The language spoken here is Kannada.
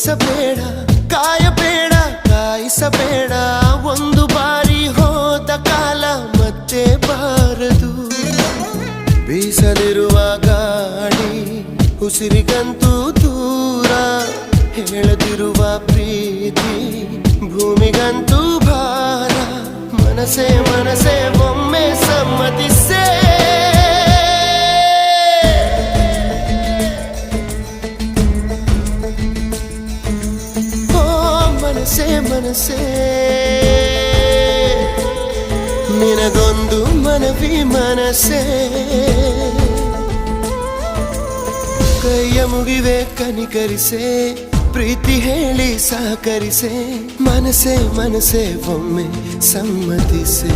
ಬಯಸಬೇಡ, ಕಾಯಬೇಡ, ಕಾಯಿಸಬೇಡ. ಒಂದು ಬಾರಿ ಹೋದ ಕಾಲ ಮತ್ತೆ ಬಾರದು. ಬೀಸಲಿರುವ ಗಾಳಿ ಉಸಿರಿಗಂತೂ ದೂರ, ಹೇಳದಿರುವ ಪ್ರೀತಿ ಭೂಮಿಗಂತೂ ಭಾರ. ಮನಸೇ ಮನಸೇ ಒಮ್ಮೆ ಸಮ್ಮತಿಸೇ. ಮನಸೇ ಮನಸೇ ನಿನಗೊಂದು ಮನವಿ ಮನಸೇ. ಕೈಯ ಮುಗಿವೆ ಕನಿಕರಿಸೆ, ಪ್ರೀತಿ ಹೇಳಿ ಸಹಕರಿಸೆ. ಮನಸೇ ಮನಸೇ ಒಮ್ಮೆ ಸಮ್ಮತಿಸೆ.